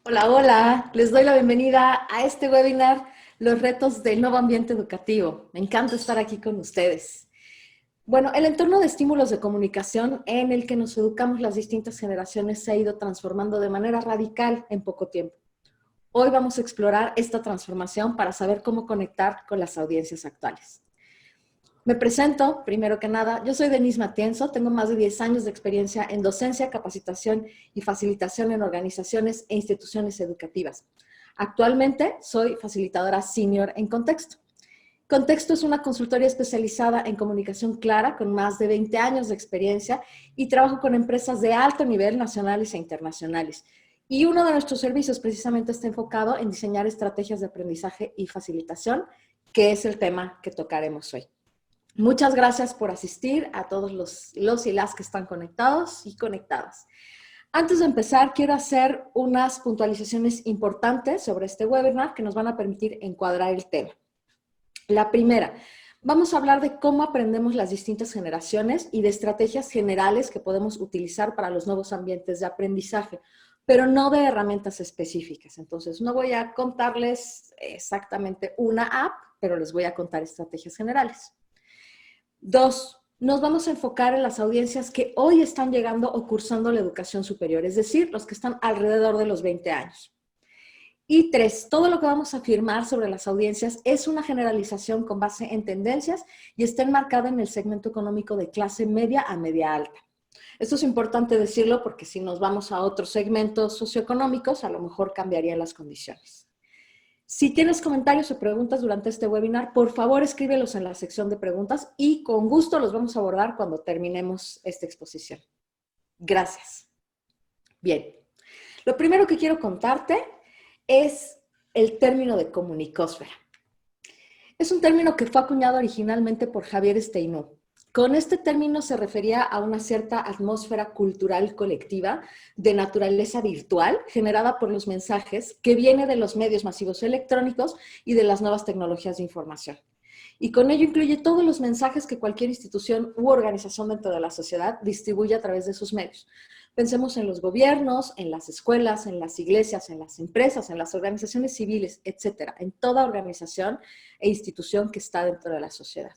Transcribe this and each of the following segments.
Hola, hola. Les doy la bienvenida a este webinar, Los retos del nuevo ambiente educativo. Me encanta estar aquí con ustedes. Bueno, el entorno de estímulos de comunicación en el que nos educamos las distintas generaciones se ha ido transformando de manera radical en poco tiempo. Hoy vamos a explorar esta transformación para saber cómo conectar con las audiencias actuales. Me presento, primero que nada, yo soy Denise Matienzo, tengo más de 10 años de experiencia en docencia, capacitación y facilitación en organizaciones e instituciones educativas. Actualmente soy facilitadora senior en Contexto. Contexto es una consultoría especializada en comunicación clara con más de 20 años de experiencia y trabajo con empresas de alto nivel nacionales e internacionales. Y uno de nuestros servicios precisamente está enfocado en diseñar estrategias de aprendizaje y facilitación, que es el tema que tocaremos hoy. Muchas gracias por asistir a todos los y las que están conectados y conectadas. Antes de empezar, quiero hacer unas puntualizaciones importantes sobre este webinar que nos van a permitir encuadrar el tema. La primera, vamos a hablar de cómo aprendemos las distintas generaciones y de estrategias generales que podemos utilizar para los nuevos ambientes de aprendizaje, pero no de herramientas específicas. Entonces, no voy a contarles exactamente una app, pero les voy a contar estrategias generales. Dos, nos vamos a enfocar en las audiencias que hoy están llegando o cursando la educación superior, es decir, los que están alrededor de los 20 años. Y tres, todo lo que vamos a afirmar sobre las audiencias es una generalización con base en tendencias y está enmarcada en el segmento económico de clase media a media alta. Esto es importante decirlo porque si nos vamos a otros segmentos socioeconómicos, a lo mejor cambiarían las condiciones. Si tienes comentarios o preguntas durante este webinar, por favor escríbelos en la sección de preguntas y con gusto los vamos a abordar cuando terminemos esta exposición. Gracias. Bien, lo primero que quiero contarte es el término de comunicósfera. Es un término que fue acuñado originalmente por Javier Steinau. Con este término se refería a una cierta atmósfera cultural colectiva de naturaleza virtual generada por los mensajes que viene de los medios masivos electrónicos y de las nuevas tecnologías de información. Y con ello incluye todos los mensajes que cualquier institución u organización dentro de la sociedad distribuye a través de sus medios. Pensemos en los gobiernos, en las escuelas, en las iglesias, en las empresas, en las organizaciones civiles, etcétera, en toda organización e institución que está dentro de la sociedad.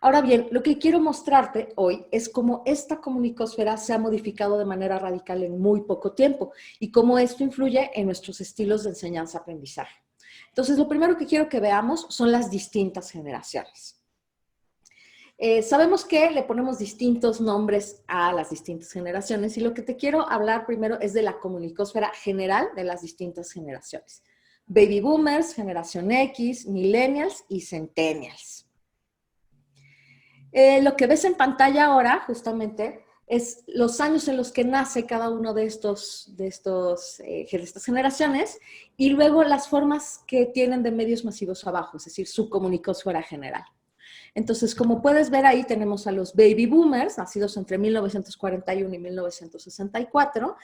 Ahora bien, lo que quiero mostrarte hoy es cómo esta comunicosfera se ha modificado de manera radical en muy poco tiempo y cómo esto influye en nuestros estilos de enseñanza-aprendizaje. Entonces, lo primero que quiero que veamos son las distintas generaciones. Sabemos que le ponemos distintos nombres a las distintas generaciones y lo que te quiero hablar primero es de la comunicósfera general de las distintas generaciones. Baby Boomers, Generación X, Millennials y Centennials. Lo que ves en pantalla ahora, justamente, es los años en los que nace cada uno de estas generaciones y luego las formas que tienen de medios masivos abajo, es decir, su comunicósfera general. Entonces, como puedes ver ahí, tenemos a los baby boomers, nacidos entre 1941 y 1964,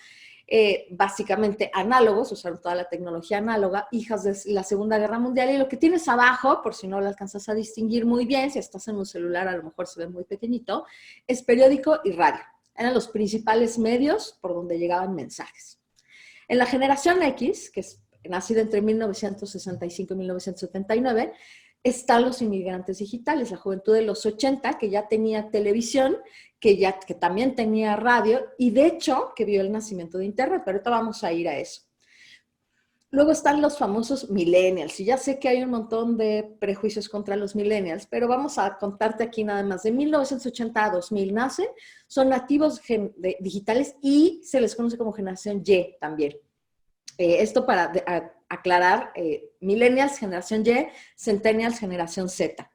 básicamente análogos, usaron toda la tecnología análoga, hijas de la Segunda Guerra Mundial, y lo que tienes abajo, por si no lo alcanzas a distinguir muy bien, si estás en un celular a lo mejor se ve muy pequeñito, es periódico y radio. Eran los principales medios por donde llegaban mensajes. En la generación X, que es nacida entre 1965 y 1979, están los inmigrantes digitales, la juventud de los 80, que ya tenía televisión, que también tenía radio, y de hecho, que vio el nacimiento de Internet, pero ahorita vamos a ir a eso. Luego están los famosos millennials, y ya sé que hay un montón de prejuicios contra los millennials, pero vamos a contarte aquí nada más. De 1980 a 2000 nacen, son nativos digitales y se les conoce como generación Y también. Esto para aclarar, millennials, generación Y, centennials, generación Z.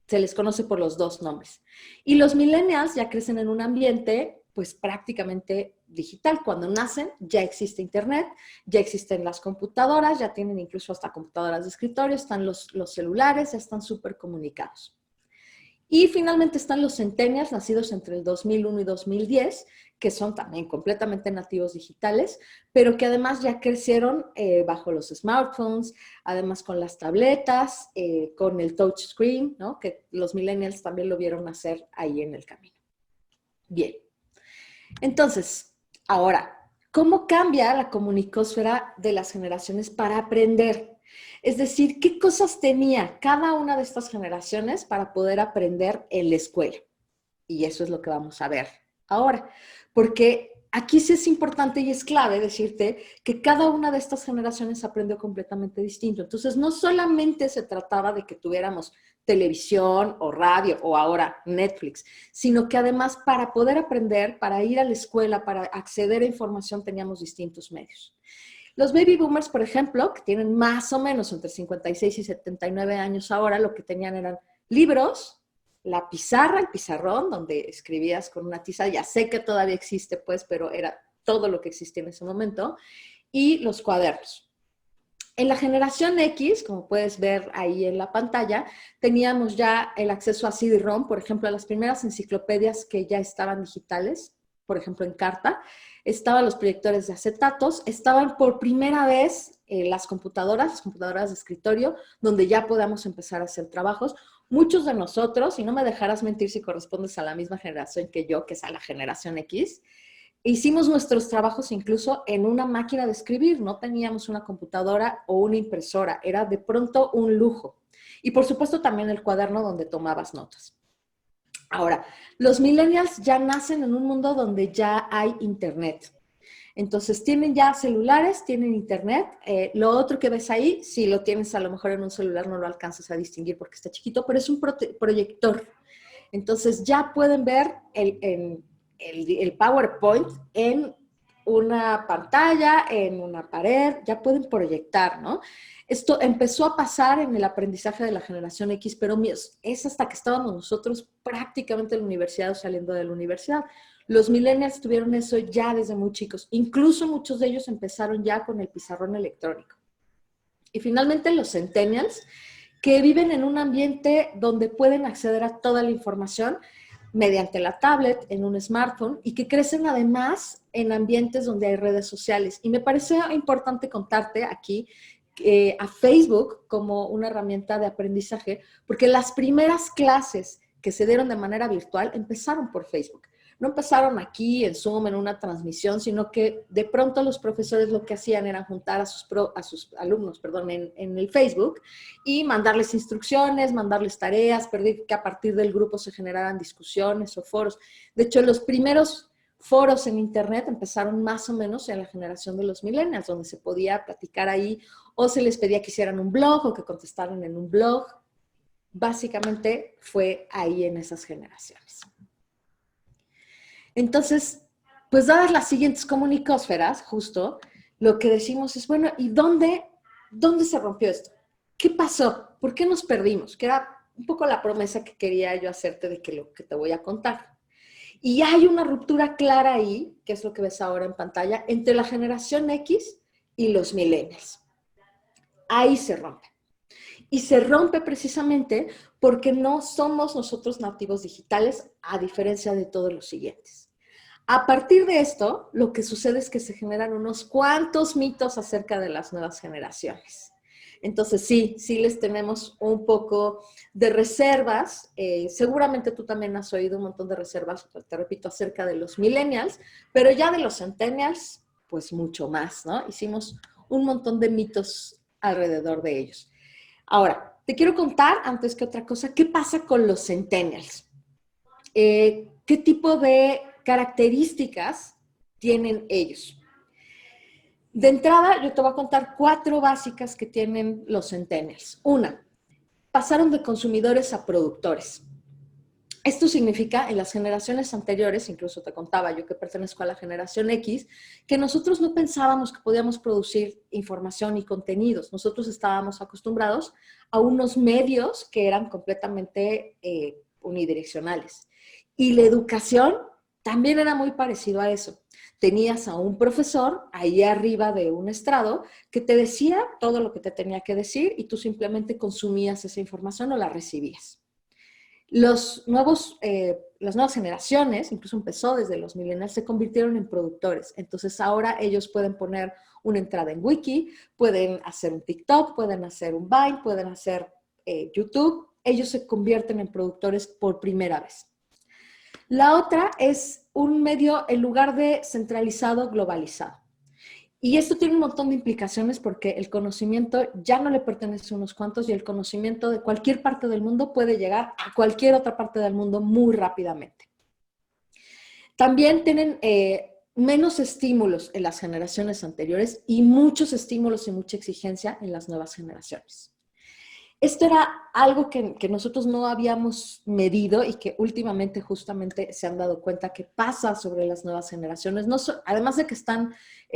Se les conoce por los dos nombres. Y los millennials ya crecen en un ambiente pues prácticamente digital. Cuando nacen ya existe internet, ya existen las computadoras, ya tienen incluso hasta computadoras de escritorio, están los celulares, ya están súper comunicados. Y finalmente están los centennials, nacidos entre el 2001 y 2010, que son también completamente nativos digitales, pero que además ya crecieron bajo los smartphones, además con las tabletas, con el touchscreen, ¿no? Que los millennials también lo vieron hacer ahí en el camino. Bien, entonces, ahora, ¿Cómo cambia la comunicósfera de las generaciones para aprender? Es decir, ¿qué cosas tenía cada una de estas generaciones para poder aprender en la escuela? Y eso es lo que vamos a ver ahora, porque aquí sí es importante y es clave decirte que cada una de estas generaciones aprendió completamente distinto. Entonces, no solamente se trataba de que tuviéramos televisión o radio o ahora Netflix, sino que además para poder aprender, para ir a la escuela, para acceder a información, teníamos distintos medios. Los baby boomers, por ejemplo, que tienen más o menos entre 56 y 79 años ahora, lo que tenían eran libros, la pizarra, el pizarrón, donde escribías con una tiza, ya sé que todavía existe, pues, pero era todo lo que existía en ese momento, y los cuadernos. En la generación X, como puedes ver ahí en la pantalla, teníamos ya el acceso a CD-ROM, por ejemplo, a las primeras enciclopedias que ya estaban digitales, por ejemplo, en carta, estaban los proyectores de acetatos, estaban por primera vez las computadoras de escritorio, donde ya podamos empezar a hacer trabajos. Muchos de nosotros, y no me dejarás mentir si correspondes a la misma generación que yo, que es a la generación X, hicimos nuestros trabajos incluso en una máquina de escribir, no teníamos una computadora o una impresora, era de pronto un lujo. Y por supuesto también el cuaderno donde tomabas notas. Ahora, los millennials ya nacen en un mundo donde ya hay internet. Entonces, tienen ya celulares, tienen internet. Lo otro que ves ahí, si lo tienes a lo mejor en un celular, no lo alcanzas a distinguir porque está chiquito, pero es un proyector. Entonces, ya pueden ver el PowerPoint en una pantalla, en una pared, ya pueden proyectar, ¿no? Esto empezó a pasar en el aprendizaje de la generación X, pero es hasta que estábamos nosotros prácticamente en la universidad o saliendo de la universidad. Los millennials tuvieron eso ya desde muy chicos. Incluso muchos de ellos empezaron ya con el pizarrón electrónico. Y finalmente los centennials, que viven en un ambiente donde pueden acceder a toda la información mediante la tablet, en un smartphone, y que crecen además en ambientes donde hay redes sociales. Y me parece importante contarte aquí a Facebook como una herramienta de aprendizaje, porque las primeras clases que se dieron de manera virtual empezaron por Facebook. No empezaron aquí en Zoom, en una transmisión, sino que de pronto los profesores lo que hacían era juntar a sus alumnos, perdón, en el Facebook y mandarles instrucciones, mandarles tareas, pedir que a partir del grupo se generaran discusiones o foros. De hecho, los primeros foros en internet empezaron más o menos en la generación de los millennials, donde se podía platicar ahí o se les pedía que hicieran un blog o que contestaran en un blog. Básicamente fue ahí en esas generaciones. Entonces, pues dadas las siguientes comunicósferas, justo, lo que decimos es, bueno, ¿y dónde se rompió esto? ¿Qué pasó? ¿Por qué nos perdimos? Que era un poco la promesa que quería yo hacerte de que lo que te voy a contar. Y hay una ruptura clara ahí, que es lo que ves ahora en pantalla, entre la generación X y los millennials. Ahí se rompe. Y se rompe precisamente porque no somos nosotros nativos digitales, a diferencia de todos los siguientes. A partir de esto, lo que sucede es que se generan unos cuantos mitos acerca de las nuevas generaciones. Entonces, sí les tenemos un poco de reservas. Seguramente tú también has oído un montón de reservas, te repito, acerca de los millennials, pero ya de los centennials, pues mucho más, ¿no? Hicimos un montón de mitos alrededor de ellos. Ahora, te quiero contar, antes que otra cosa, ¿qué pasa con los centennials? ¿Qué tipo de características tienen ellos? De entrada, yo te voy a contar 4 básicas que tienen los centennials. Una, pasaron de consumidores a productores. Esto significa, en las generaciones anteriores, incluso te contaba yo que pertenezco a la generación X, que nosotros no pensábamos que podíamos producir información y contenidos. Nosotros estábamos acostumbrados a unos medios que eran completamente unidireccionales. Y la educación también era muy parecido a eso. Tenías a un profesor ahí arriba de un estrado que te decía todo lo que te tenía que decir y tú simplemente consumías esa información o la recibías. Las nuevas generaciones, incluso empezó desde los millennials, se convirtieron en productores. Entonces ahora ellos pueden poner una entrada en Wiki, pueden hacer un TikTok, pueden hacer un Vine, pueden hacer YouTube. Ellos se convierten en productores por primera vez. La otra es un medio, en lugar de centralizado, globalizado. Y esto tiene un montón de implicaciones porque el conocimiento ya no le pertenece a unos cuantos y el conocimiento de cualquier parte del mundo puede llegar a cualquier otra parte del mundo muy rápidamente. También tienen menos estímulos en las generaciones anteriores y muchos estímulos y mucha exigencia en las nuevas generaciones. Esto era algo que nosotros no habíamos medido y que últimamente justamente se han dado cuenta que pasa sobre las nuevas generaciones. No además de que están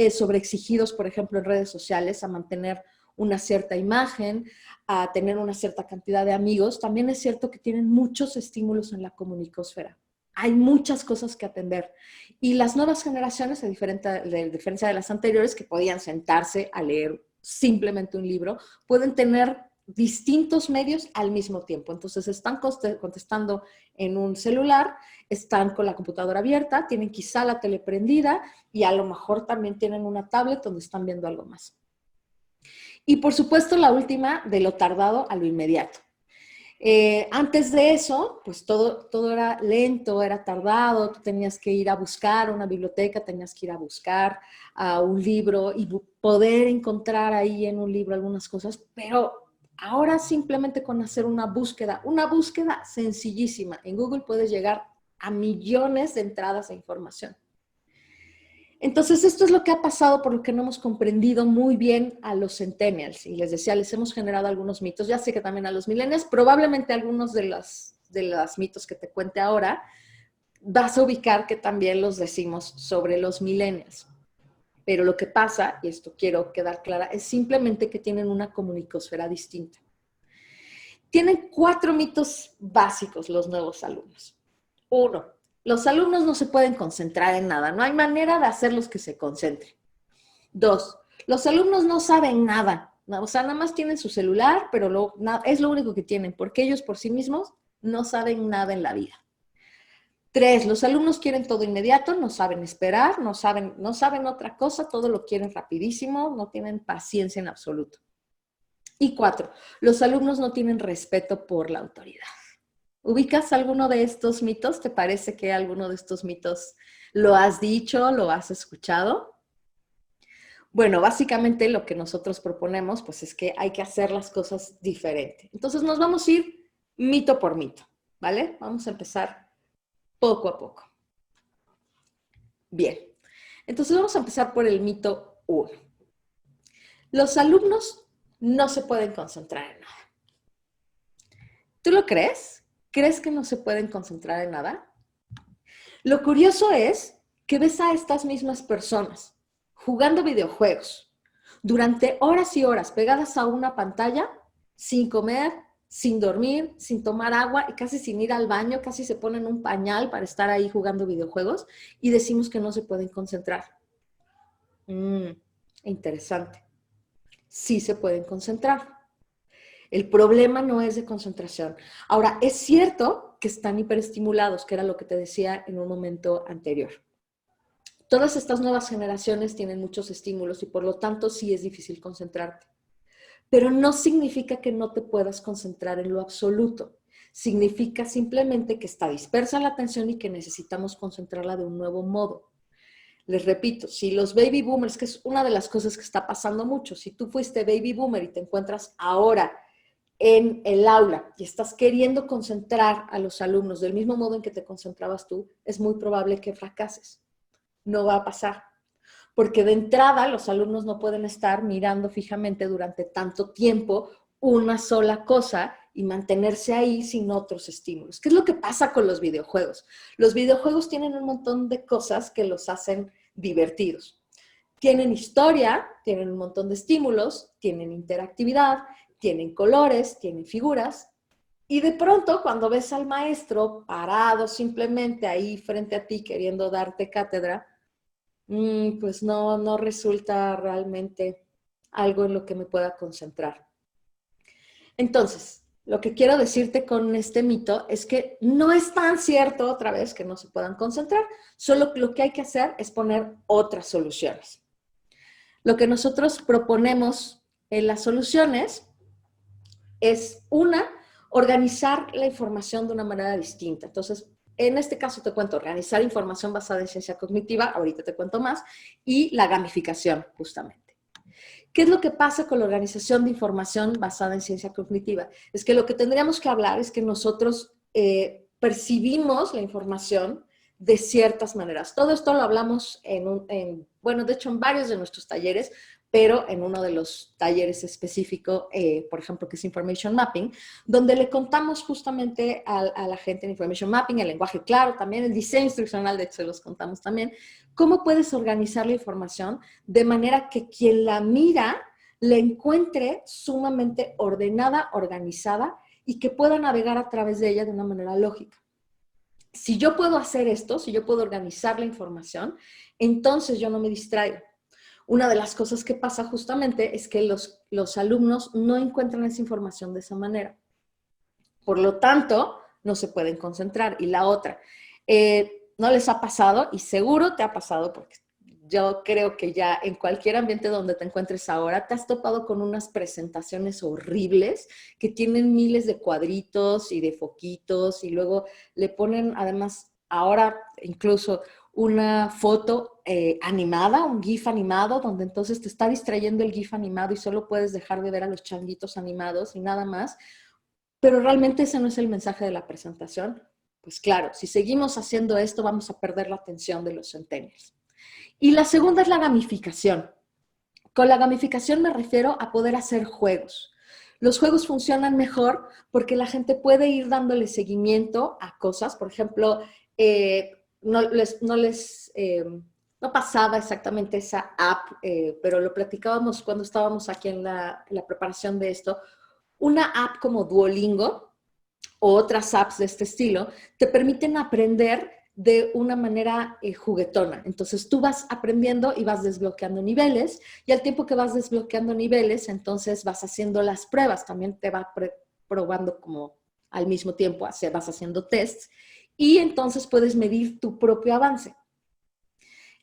sobreexigidos, por ejemplo, en redes sociales a mantener una cierta imagen, a tener una cierta cantidad de amigos, también es cierto que tienen muchos estímulos en la comunicosfera. Hay muchas cosas que atender. Y las nuevas generaciones, a diferencia de las anteriores, que podían sentarse a leer simplemente un libro, pueden tener distintos medios al mismo tiempo. Entonces están contestando en un celular, están con la computadora abierta, tienen quizá la tele prendida y a lo mejor también tienen una tablet donde están viendo algo más. Y por supuesto la última, de lo tardado a lo inmediato. Antes de eso, pues todo era lento, era tardado, tú tenías que ir a buscar una biblioteca, tenías que ir a buscar un libro y poder encontrar ahí en un libro algunas cosas, pero ahora simplemente con hacer una búsqueda sencillísima, en Google puedes llegar a millones de entradas de información. Entonces, esto es lo que ha pasado, por lo que no hemos comprendido muy bien a los centennials. Y les decía, les hemos generado algunos mitos. Ya sé que también a los millennials, probablemente algunos de los mitos que te cuente ahora, vas a ubicar que también los decimos sobre los millennials. Pero lo que pasa, y esto quiero quedar clara, es simplemente que tienen una comunicosfera distinta. Tienen 4 mitos básicos los nuevos alumnos. 1. Los alumnos no se pueden concentrar en nada. No hay manera de hacerlos que se concentren. 2. Los alumnos no saben nada. O sea, nada más tienen su celular, pero es lo único que tienen, porque ellos por sí mismos no saben nada en la vida. 3. Los alumnos quieren todo inmediato, no saben esperar, no saben otra cosa, todo lo quieren rapidísimo, no tienen paciencia en absoluto. Y 4. Los alumnos no tienen respeto por la autoridad. ¿Ubicas alguno de estos mitos? ¿Te parece que alguno de estos mitos lo has dicho, lo has escuchado? Bueno, básicamente lo que nosotros proponemos pues es que hay que hacer las cosas diferente. Entonces nos vamos a ir mito por mito, ¿vale? Vamos a empezar poco a poco. Bien, entonces vamos a empezar por el mito 1. Los alumnos no se pueden concentrar en nada. ¿Tú lo crees? ¿Crees que no se pueden concentrar en nada? Lo curioso es que ves a estas mismas personas jugando videojuegos durante horas y horas pegadas a una pantalla, sin comer, sin dormir, sin tomar agua y casi sin ir al baño, casi se ponen un pañal para estar ahí jugando videojuegos y decimos que no se pueden concentrar. Interesante. Sí se pueden concentrar. El problema no es de concentración. Ahora, es cierto que están hiperestimulados, que era lo que te decía en un momento anterior. Todas estas nuevas generaciones tienen muchos estímulos y por lo tanto sí es difícil concentrarte. Pero no significa que no te puedas concentrar en lo absoluto. Significa simplemente que está dispersa la atención y que necesitamos concentrarla de un nuevo modo. Les repito, si los baby boomers, que es una de las cosas que está pasando mucho, si tú fuiste baby boomer y te encuentras ahora en el aula y estás queriendo concentrar a los alumnos del mismo modo en que te concentrabas tú, es muy probable que fracases. No va a pasar. Porque de entrada los alumnos no pueden estar mirando fijamente durante tanto tiempo una sola cosa y mantenerse ahí sin otros estímulos. ¿Qué es lo que pasa con los videojuegos? Los videojuegos tienen un montón de cosas que los hacen divertidos. Tienen historia, tienen un montón de estímulos, tienen interactividad, tienen colores, tienen figuras, y de pronto cuando ves al maestro parado simplemente ahí frente a ti queriendo darte cátedra, pues no resulta realmente algo en lo que me pueda concentrar. Entonces, lo que quiero decirte con este mito es que no es tan cierto otra vez que no se puedan concentrar, solo que lo que hay que hacer es poner otras soluciones. Lo que nosotros proponemos en las soluciones es organizar la información de una manera distinta. Entonces, En este caso te cuento organizar información basada en ciencia cognitiva, ahorita te cuento más, y la gamificación, justamente. ¿Qué es lo que pasa con la organización de información basada en ciencia cognitiva? Es que lo que tendríamos que hablar es que nosotros percibimos la información de ciertas maneras. Todo esto lo hablamos bueno, de hecho en varios de nuestros talleres, pero en uno de los talleres específico, por ejemplo, que es Information Mapping, donde le contamos justamente a la gente en Information Mapping, el lenguaje claro también, el diseño instruccional, de hecho, se los contamos también, cómo puedes organizar la información de manera que quien la mira la encuentre sumamente ordenada, organizada y que pueda navegar a través de ella de una manera lógica. Si yo puedo hacer esto, si yo puedo organizar la información, entonces yo no me distraigo. Una de las cosas que pasa justamente es que los alumnos no encuentran esa información de esa manera. Por lo tanto, no se pueden concentrar. Y la otra, ¿no les ha pasado? Y seguro te ha pasado porque yo creo que ya en cualquier ambiente donde te encuentres ahora, te has topado con unas presentaciones horribles que tienen miles de cuadritos y de foquitos y luego le ponen además ahora incluso una foto animada, un GIF animado, donde entonces te está distrayendo el GIF animado y solo puedes dejar de ver a los changuitos animados y nada más. Pero realmente ese no es el mensaje de la presentación. Pues claro, si seguimos haciendo esto, vamos a perder la atención de los centennials. Y la segunda es la gamificación. Con la gamificación me refiero a poder hacer juegos. Los juegos funcionan mejor porque la gente puede ir dándole seguimiento a cosas. Por ejemplo, no pasaba exactamente esa app, pero lo platicábamos cuando estábamos aquí en la preparación de esto. Una app como Duolingo o otras apps de este estilo te permiten aprender de una manera juguetona. Entonces tú vas aprendiendo y vas desbloqueando niveles y al tiempo que vas desbloqueando niveles, entonces vas haciendo las pruebas. También te va probando como al mismo tiempo, vas haciendo tests y entonces puedes medir tu propio avance.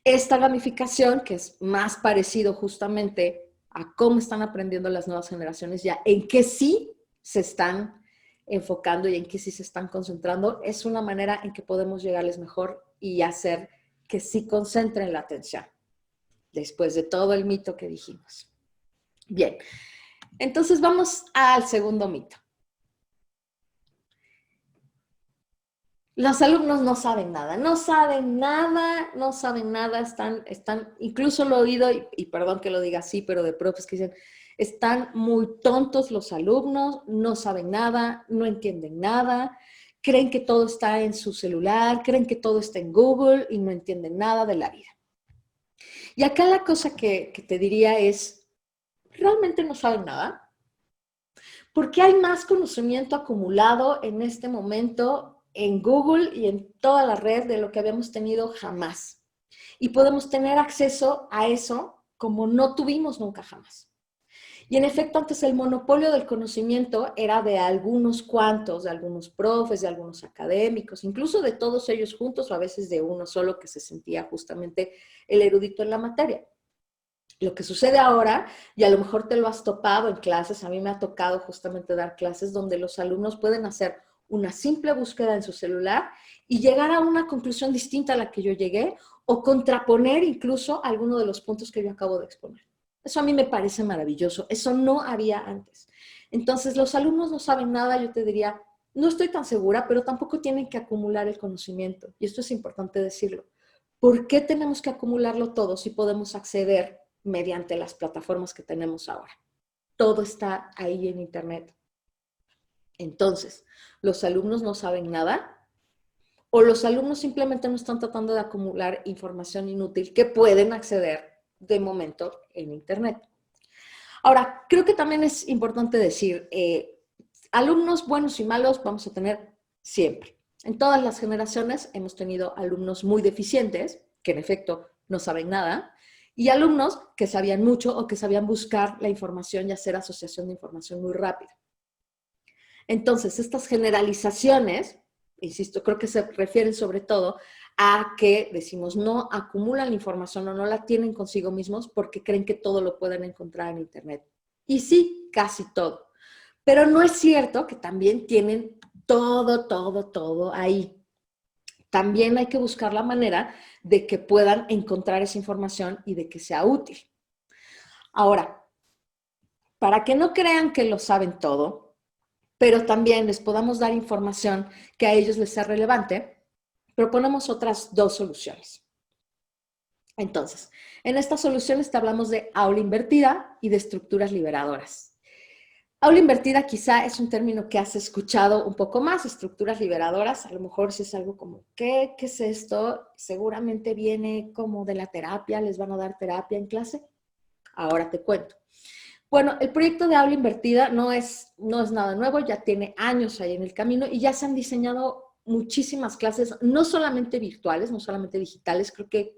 Esta gamificación, que es más parecido justamente a cómo están aprendiendo las nuevas generaciones ya, en qué sí se están enfocando y en qué sí se están concentrando, es una manera en que podemos llegarles mejor y hacer que sí concentren la atención, después de todo el mito que dijimos. Bien, entonces vamos al segundo mito. Los alumnos no saben nada, incluso lo he oído, y perdón que lo diga así, pero de profes que dicen, están muy tontos los alumnos, no saben nada, no entienden nada, creen que todo está en su celular, creen que todo está en Google y no entienden nada de la vida. Y acá la cosa que te diría es, ¿realmente no saben nada? Porque hay más conocimiento acumulado en este momento en Google y en toda la red de lo que habíamos tenido jamás. Y podemos tener acceso a eso como no tuvimos nunca jamás. Y en efecto, antes el monopolio del conocimiento era de algunos cuantos, de algunos profes, de algunos académicos, incluso de todos ellos juntos o a veces de uno solo que se sentía justamente el erudito en la materia. Lo que sucede ahora, y a lo mejor te lo has topado en clases, a mí me ha tocado justamente dar clases donde los alumnos pueden hacer una simple búsqueda en su celular y llegar a una conclusión distinta a la que yo llegué o contraponer incluso alguno de los puntos que yo acabo de exponer. Eso a mí me parece maravilloso. Eso no había antes. Entonces, los alumnos no saben nada, yo te diría, no estoy tan segura, pero tampoco tienen que acumular el conocimiento. Y esto es importante decirlo. ¿Por qué tenemos que acumularlo todo si podemos acceder mediante las plataformas que tenemos ahora? Todo está ahí en Internet. Entonces, ¿los alumnos no saben nada? ¿O los alumnos simplemente no están tratando de acumular información inútil que pueden acceder de momento en Internet? Ahora, creo que también es importante decir, alumnos buenos y malos vamos a tener siempre. En todas las generaciones hemos tenido alumnos muy deficientes, que en efecto no saben nada, y alumnos que sabían mucho o que sabían buscar la información y hacer asociación de información muy rápida. Entonces, estas generalizaciones, insisto, creo que se refieren sobre todo a que decimos no acumulan la información o no la tienen consigo mismos porque creen que todo lo pueden encontrar en Internet. Y sí, casi todo. Pero no es cierto que también tienen todo ahí. también hay que buscar la manera de que puedan encontrar esa información y de que sea útil. Ahora, para que no crean que lo saben todo, pero también les podamos dar información que a ellos les sea relevante, proponemos otras dos soluciones. Entonces, en estas soluciones te hablamos de aula invertida y de estructuras liberadoras. Aula invertida quizá es un término que has escuchado un poco más, estructuras liberadoras, a lo mejor si es algo como, ¿qué es esto? Seguramente viene como de la terapia, les van a dar terapia en clase. Ahora te cuento. Bueno, el proyecto de aula invertida no es nada nuevo, ya tiene años ahí en el camino y ya se han diseñado muchísimas clases, no solamente virtuales, no solamente digitales,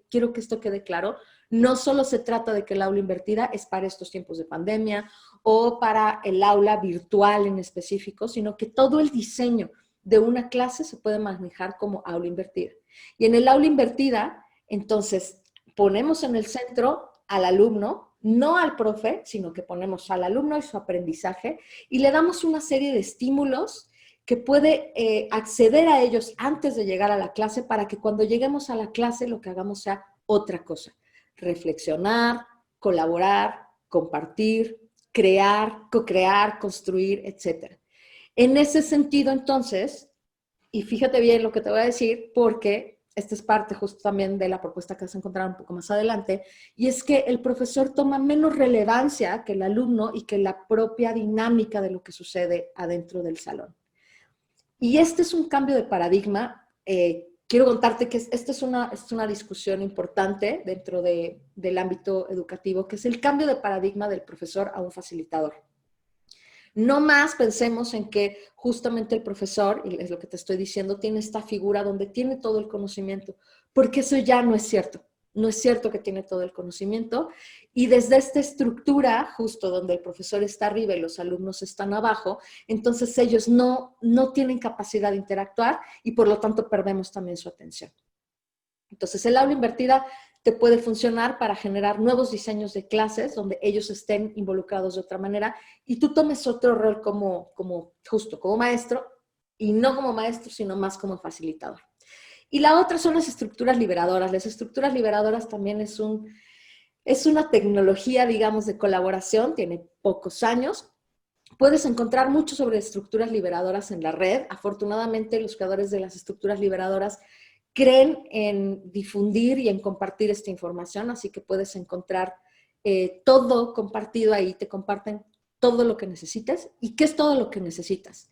quiero que esto quede claro, no solo se trata de que el aula invertida es para estos tiempos de pandemia o para el aula virtual en específico, sino que todo el diseño de una clase se puede manejar como aula invertida. Y en el aula invertida, entonces, ponemos en el centro al alumno, no al profe, sino que ponemos al alumno y su aprendizaje y le damos una serie de estímulos que puede acceder a ellos antes de llegar a la clase para que cuando lleguemos a la clase lo que hagamos sea otra cosa. Reflexionar, colaborar, compartir, crear, co-crear, construir, etc. En ese sentido, entonces, y fíjate bien lo que te voy a decir, porque esta es parte justo también de la propuesta que vas a encontrar un poco más adelante, y es que el profesor toma menos relevancia que el alumno y que la propia dinámica de lo que sucede adentro del salón. Y este es un cambio de paradigma. Quiero contarte que esta es una discusión importante dentro del ámbito educativo, que es el cambio de paradigma del profesor a un facilitador. No más pensemos en que justamente el profesor, y es lo que te estoy diciendo, tiene esta figura donde tiene todo el conocimiento, porque eso ya no es cierto. No es cierto que tiene todo el conocimiento. Y desde esta estructura, justo donde el profesor está arriba y los alumnos están abajo, entonces ellos no tienen capacidad de interactuar y por lo tanto perdemos también su atención. Entonces el aula invertida te puede funcionar para generar nuevos diseños de clases donde ellos estén involucrados de otra manera y tú tomes otro rol como maestro, y no como maestro, sino más como facilitador. Y la otra son las estructuras liberadoras. Las estructuras liberadoras también es una tecnología, digamos, de colaboración, tiene pocos años. Puedes encontrar mucho sobre estructuras liberadoras en la red. Afortunadamente, los creadores de las estructuras liberadoras creen en difundir y en compartir esta información, así que puedes encontrar todo compartido ahí, te comparten todo lo que necesites. ¿Y qué es todo lo que necesitas?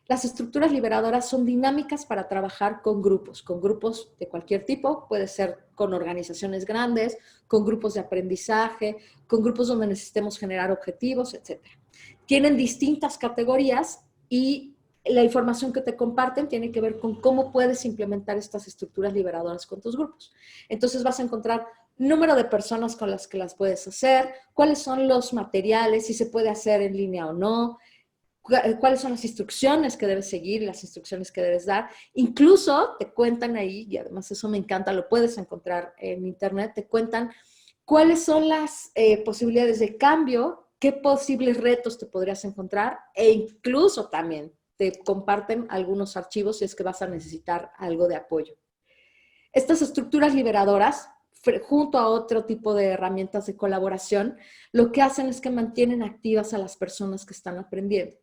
Las estructuras liberadoras son dinámicas para trabajar con grupos de cualquier tipo, puede ser con organizaciones grandes, con grupos de aprendizaje, con grupos donde necesitemos generar objetivos, etc. Tienen distintas categorías y la información que te comparten tiene que ver con cómo puedes implementar estas estructuras liberadoras con tus grupos. Entonces vas a encontrar número de personas con las que las puedes hacer, cuáles son los materiales, si se puede hacer en línea o no, cuáles son las instrucciones que debes seguir, las instrucciones que debes dar. Incluso te cuentan ahí, y además eso me encanta, lo puedes encontrar en internet, te cuentan cuáles son las posibilidades de cambio, qué posibles retos te podrías encontrar e incluso también te comparten algunos archivos si es que vas a necesitar algo de apoyo. Estas estructuras liberadoras, junto a otro tipo de herramientas de colaboración, lo que hacen es que mantienen activas a las personas que están aprendiendo.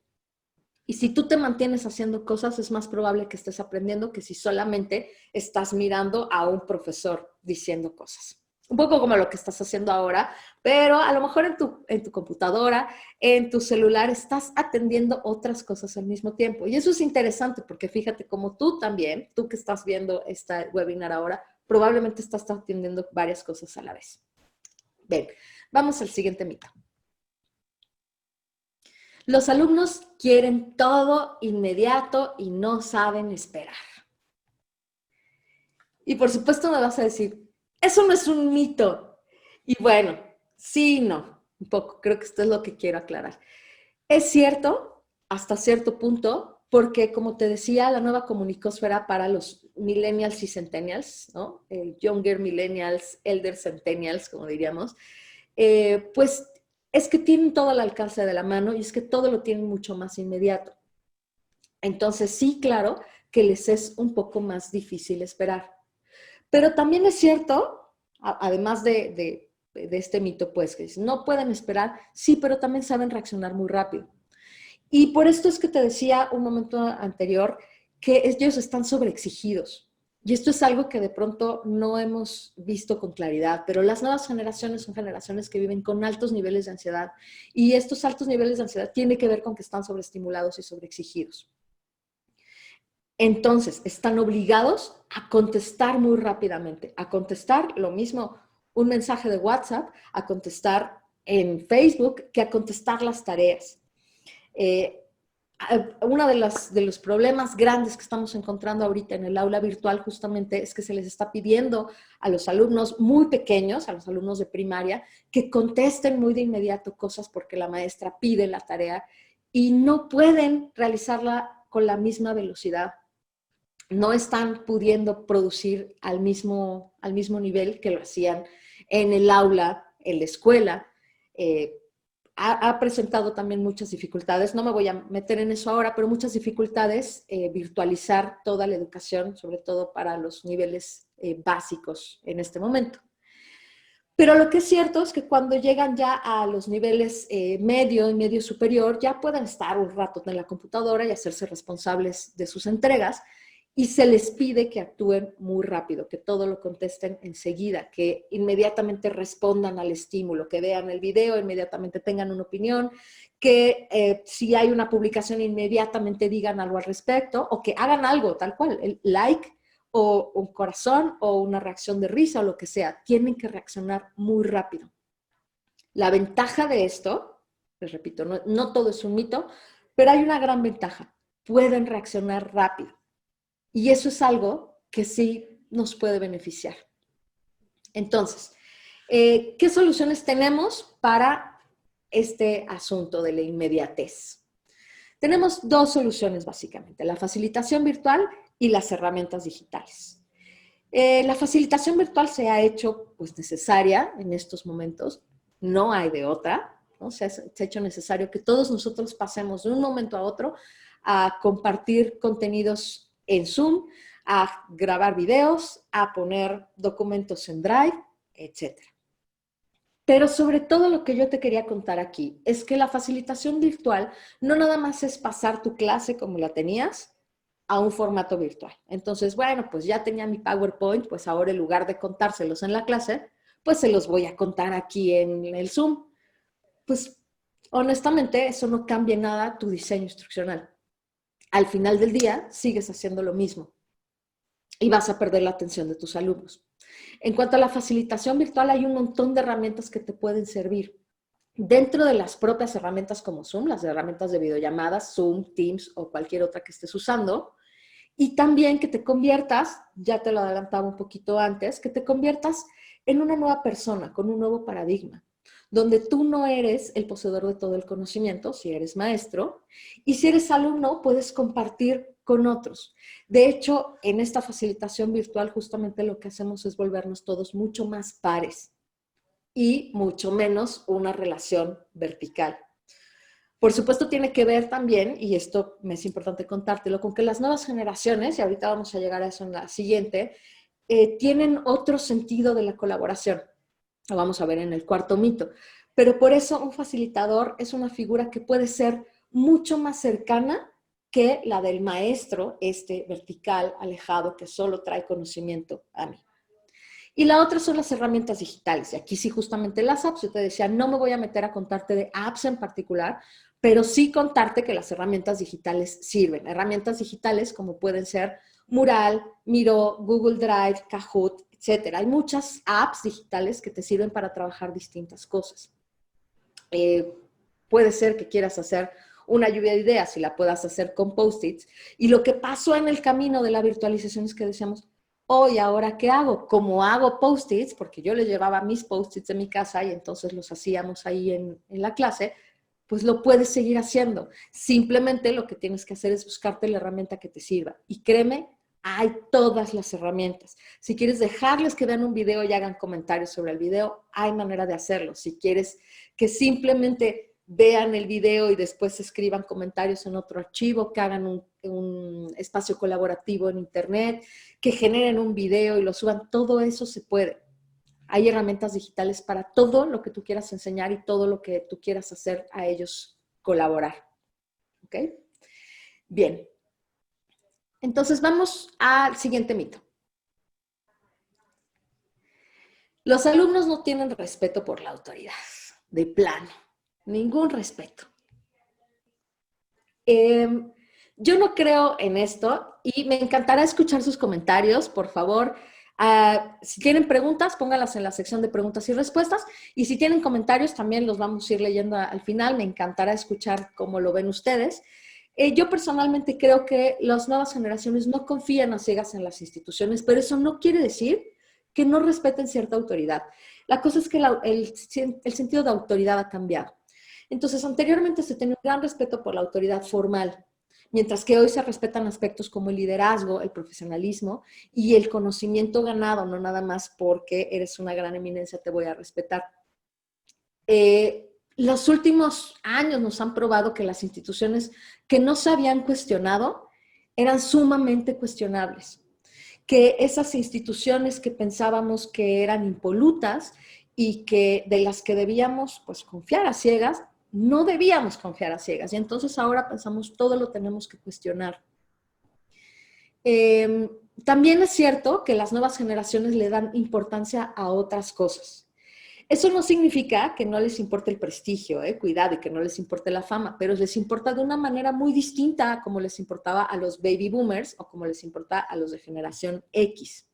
Y si tú te mantienes haciendo cosas, es más probable que estés aprendiendo que si solamente estás mirando a un profesor diciendo cosas. Un poco como lo que estás haciendo ahora, pero a lo mejor en tu computadora, en tu celular, estás atendiendo otras cosas al mismo tiempo. Y eso es interesante porque fíjate como tú también, tú que estás viendo este webinar ahora, probablemente estás atendiendo varias cosas a la vez. Bien, vamos al siguiente mito. Los alumnos quieren todo inmediato y no saben esperar. Y por supuesto me vas a decir, eso no es un mito. Y bueno, sí y no, un poco, creo que esto es lo que quiero aclarar. Es cierto, hasta cierto punto, porque como te decía, la nueva comunicósfera para los millennials y centennials, ¿no? El younger millennials, elder centennials, como diríamos, pues es que tienen todo al alcance de la mano y es que todo lo tienen mucho más inmediato. Entonces, sí, claro, que les es un poco más difícil esperar. Pero también es cierto, además de este mito, pues, que no pueden esperar, sí, pero también saben reaccionar muy rápido. Y por esto es que te decía un momento anterior que ellos están sobreexigidos. Y esto es algo que de pronto no hemos visto con claridad, pero las nuevas generaciones son generaciones que viven con altos niveles de ansiedad y estos altos niveles de ansiedad tienen que ver con que están sobreestimulados y sobreexigidos. Entonces, están obligados a contestar muy rápidamente, a contestar lo mismo un mensaje de WhatsApp, a contestar en Facebook, que a contestar las tareas. Uno de los problemas grandes que estamos encontrando ahorita en el aula virtual justamente es que se les está pidiendo a los alumnos muy pequeños, a los alumnos de primaria, que contesten muy de inmediato cosas porque la maestra pide la tarea y no pueden realizarla con la misma velocidad. No están pudiendo producir al mismo nivel que lo hacían en el aula, en la escuela. Ha presentado también muchas dificultades, no me voy a meter en eso ahora, pero muchas dificultades virtualizar toda la educación, sobre todo para los niveles básicos en este momento. Pero lo que es cierto es que cuando llegan ya a los niveles medio y medio superior, ya pueden estar un rato en la computadora y hacerse responsables de sus entregas, y se les pide que actúen muy rápido, que todo lo contesten enseguida, que inmediatamente respondan al estímulo, que vean el video, inmediatamente tengan una opinión, que si hay una publicación inmediatamente digan algo al respecto o que hagan algo tal cual, el like o un corazón o una reacción de risa o lo que sea, tienen que reaccionar muy rápido. La ventaja de esto, les repito, no todo es un mito, pero hay una gran ventaja, pueden reaccionar rápido. Y eso es algo que sí nos puede beneficiar. Entonces, ¿qué soluciones tenemos para este asunto de la inmediatez? Tenemos dos soluciones básicamente, la facilitación virtual y las herramientas digitales. La facilitación virtual se ha hecho pues necesaria en estos momentos, no hay de otra, ¿no? Se ha hecho necesario que todos nosotros pasemos de un momento a otro a compartir contenidos en Zoom, a grabar videos, a poner documentos en Drive, etc. Pero sobre todo lo que yo te quería contar aquí es que la facilitación virtual no nada más es pasar tu clase como la tenías a un formato virtual. Entonces, bueno, pues ya tenía mi PowerPoint, pues ahora en lugar de contárselos en la clase, pues se los voy a contar aquí en el Zoom. Pues honestamente eso no cambia nada tu diseño instruccional. Al final del día sigues haciendo lo mismo y vas a perder la atención de tus alumnos. En cuanto a la facilitación virtual, hay un montón de herramientas que te pueden servir. Dentro de las propias herramientas como Zoom, las herramientas de videollamadas, Zoom, Teams o cualquier otra que estés usando, y también que te conviertas, ya te lo adelantaba un poquito antes, que te conviertas en una nueva persona, con un nuevo paradigma, donde tú no eres el poseedor de todo el conocimiento, si eres maestro, y si eres alumno, puedes compartir con otros. De hecho, en esta facilitación virtual justamente lo que hacemos es volvernos todos mucho más pares y mucho menos una relación vertical. Por supuesto tiene que ver también, y esto me es importante contártelo, con que las nuevas generaciones, y ahorita vamos a llegar a eso en la siguiente, tienen otro sentido de la colaboración. Lo vamos a ver en el cuarto mito. Pero por eso un facilitador es una figura que puede ser mucho más cercana que la del maestro, este vertical, alejado, que solo trae conocimiento a mí. Y la otra son las herramientas digitales. Y aquí sí justamente las apps. Yo te decía, no me voy a meter a contarte de apps en particular, pero sí contarte que las herramientas digitales sirven. Herramientas digitales como pueden ser Mural, Miro, Google Drive, Kahoot, etc. Hay muchas apps digitales que te sirven para trabajar distintas cosas. Puede ser que quieras hacer una lluvia de ideas y la puedas hacer con post-its. Y lo que pasó en el camino de la virtualización es que decíamos, hoy, ¿ahora qué hago? Como hago post-its, porque yo le llevaba mis post-its de mi casa y entonces los hacíamos ahí en la clase, pues lo puedes seguir haciendo. Simplemente lo que tienes que hacer es buscarte la herramienta que te sirva. Y créeme, hay todas las herramientas. Si quieres dejarles que vean un video y hagan comentarios sobre el video, hay manera de hacerlo. Si quieres que simplemente vean el video y después escriban comentarios en otro archivo, que hagan un espacio colaborativo en internet, que generen un video y lo suban. Todo eso se puede. Hay herramientas digitales para todo lo que tú quieras enseñar y todo lo que tú quieras hacer a ellos colaborar. ¿Ok? Bien. Entonces vamos al siguiente mito. Los alumnos no tienen respeto por la autoridad, de plano, ningún respeto. Yo no creo en esto y me encantará escuchar sus comentarios, por favor. Si tienen preguntas, pónganlas en la sección de preguntas y respuestas. Y si tienen comentarios, también los vamos a ir leyendo al final. Me encantará escuchar cómo lo ven ustedes. Yo personalmente creo que las nuevas generaciones no confían a ciegas en las instituciones, pero eso no quiere decir que no respeten cierta autoridad. La cosa es que el sentido de autoridad ha cambiado. Entonces, anteriormente se tenía un gran respeto por la autoridad formal, mientras que hoy se respetan aspectos como el liderazgo, el profesionalismo y el conocimiento ganado, no nada más porque eres una gran eminencia te voy a respetar. Los últimos años nos han probado que las instituciones que no se habían cuestionado eran sumamente cuestionables, que esas instituciones que pensábamos que eran impolutas y que de las que debíamos pues confiar a ciegas, no debíamos confiar a ciegas. Y entonces ahora pensamos todo lo tenemos que cuestionar. También es cierto que las nuevas generaciones le dan importancia a otras cosas. Eso no significa que no les importe el prestigio, cuidado, y que no les importe la fama, pero les importa de una manera muy distinta a como les importaba a los baby boomers o como les importa a los de generación X.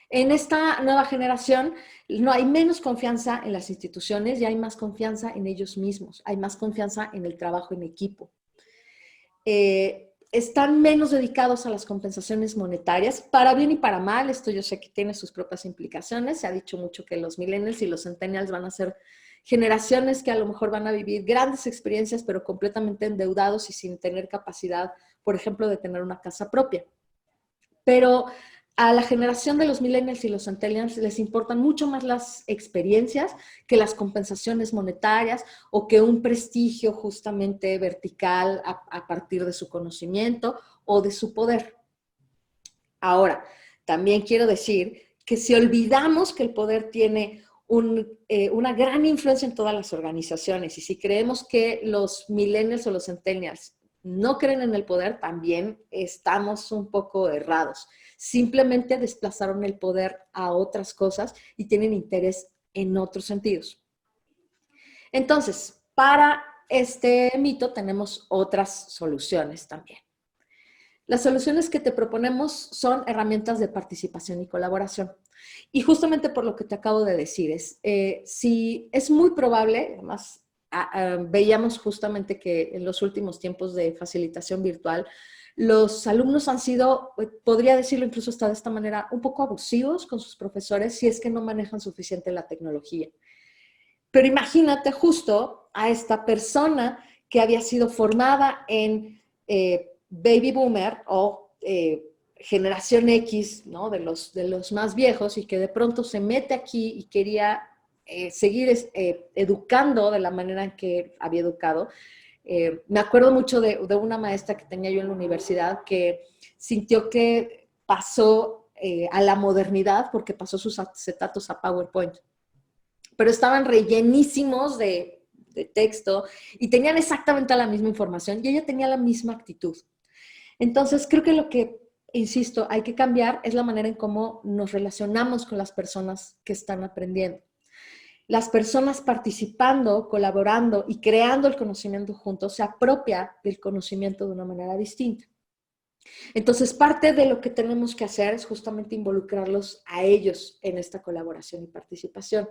En esta nueva generación no hay menos confianza en las instituciones y hay más confianza en ellos mismos, hay más confianza en el trabajo en equipo. Están menos dedicados a las compensaciones monetarias, para bien y para mal. Esto yo sé que tiene sus propias implicaciones. Se ha dicho mucho que los millennials y los centennials van a ser generaciones que a lo mejor van a vivir grandes experiencias, pero completamente endeudados y sin tener capacidad, por ejemplo, de tener una casa propia. Pero a la generación de los millennials y los centennials les importan mucho más las experiencias que las compensaciones monetarias o que un prestigio justamente vertical a partir de su conocimiento o de su poder. Ahora, también quiero decir que si olvidamos que el poder tiene una gran influencia en todas las organizaciones y si creemos que los millennials o los centennials no creen en el poder, también estamos un poco errados. Simplemente desplazaron el poder a otras cosas y tienen interés en otros sentidos. Entonces, para este mito tenemos otras soluciones también. Las soluciones que te proponemos son herramientas de participación y colaboración. Y justamente por lo que te acabo de decir, si es muy probable, además veíamos justamente que en los últimos tiempos de facilitación virtual, los alumnos han sido, podría decirlo incluso hasta de esta manera, un poco abusivos con sus profesores si es que no manejan suficiente la tecnología. Pero imagínate justo a esta persona que había sido formada en baby boomer o generación X, ¿no? de los más viejos y que de pronto se mete aquí y quería seguir educando de la manera en que había educado. Me acuerdo mucho de una maestra que tenía yo en la universidad que sintió que pasó a la modernidad porque pasó sus acetatos a PowerPoint, pero estaban rellenísimos de texto y tenían exactamente la misma información y ella tenía la misma actitud. Entonces, creo que lo que, insisto, hay que cambiar es la manera en cómo nos relacionamos con las personas que están aprendiendo. Las personas participando, colaborando y creando el conocimiento juntos se apropia del conocimiento de una manera distinta. Entonces, parte de lo que tenemos que hacer es justamente involucrarlos a ellos en esta colaboración y participación.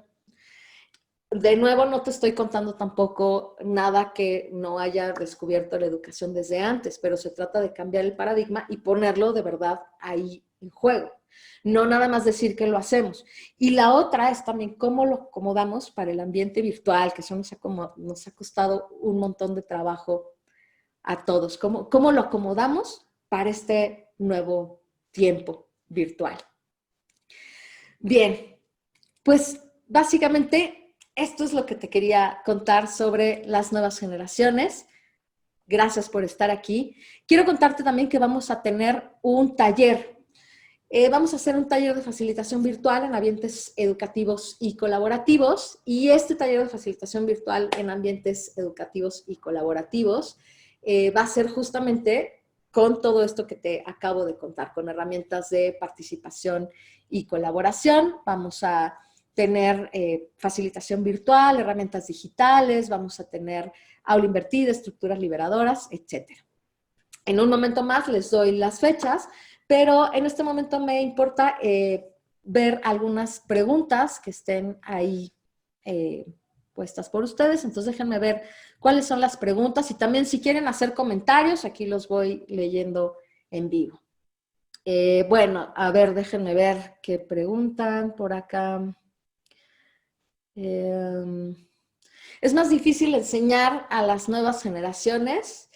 De nuevo, no te estoy contando tampoco nada que no haya descubierto la educación desde antes, pero se trata de cambiar el paradigma y ponerlo de verdad ahí en juego. No nada más decir que lo hacemos. Y la otra es también cómo lo acomodamos para el ambiente virtual, que eso nos ha costado un montón de trabajo a todos. ¿Cómo lo acomodamos para este nuevo tiempo virtual? Bien, pues básicamente esto es lo que te quería contar sobre las nuevas generaciones. Gracias por estar aquí. Quiero contarte también que vamos a tener un taller. Vamos a hacer un taller de facilitación virtual en ambientes educativos y colaborativos. Y este taller de facilitación virtual en ambientes educativos y colaborativos va a ser justamente con todo esto que te acabo de contar, con herramientas de participación y colaboración. Vamos a tener facilitación virtual, herramientas digitales, vamos a tener aula invertida, estructuras liberadoras, etcétera. En un momento más les doy las fechas, pero en este momento me importa ver algunas preguntas que estén ahí puestas por ustedes. Entonces déjenme ver cuáles son las preguntas y también si quieren hacer comentarios, aquí los voy leyendo en vivo. Bueno, a ver, déjenme ver qué preguntan por acá. Es más difícil enseñar a las nuevas generaciones.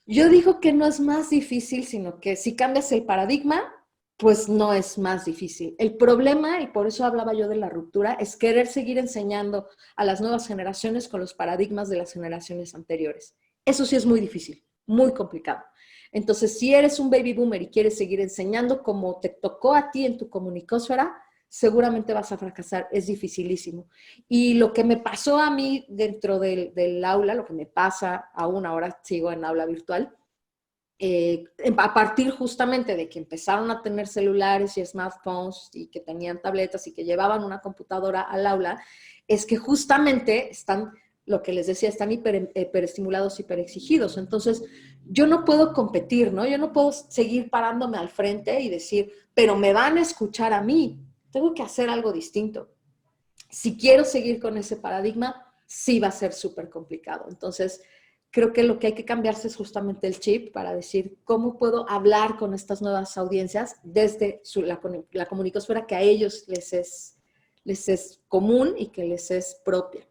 Yo digo que no es más difícil, sino que si cambias el paradigma, pues no es más difícil. El problema, y por eso hablaba yo de la ruptura, es querer seguir enseñando a las nuevas generaciones con los paradigmas de las generaciones anteriores. Eso sí es muy difícil, muy complicado. Entonces, si eres un baby boomer y quieres seguir enseñando como te tocó a ti en tu comunicósfera, seguramente vas a fracasar, es dificilísimo. Y lo que me pasó a mí dentro del aula, lo que me pasa aún ahora sigo en aula virtual, a partir justamente de que empezaron a tener celulares y smartphones y que tenían tabletas y que llevaban una computadora al aula, es que justamente están, lo que les decía, están hiperestimulados, hiperexigidos. Entonces, yo no puedo competir, ¿no? Yo no puedo seguir parándome al frente y decir, pero me van a escuchar a mí. Tengo que hacer algo distinto. Si quiero seguir con ese paradigma, sí va a ser súper complicado. Entonces, creo que lo que hay que cambiarse es justamente el chip para decir cómo puedo hablar con estas nuevas audiencias desde la comunicosfera que a ellos les es común y que les es propia.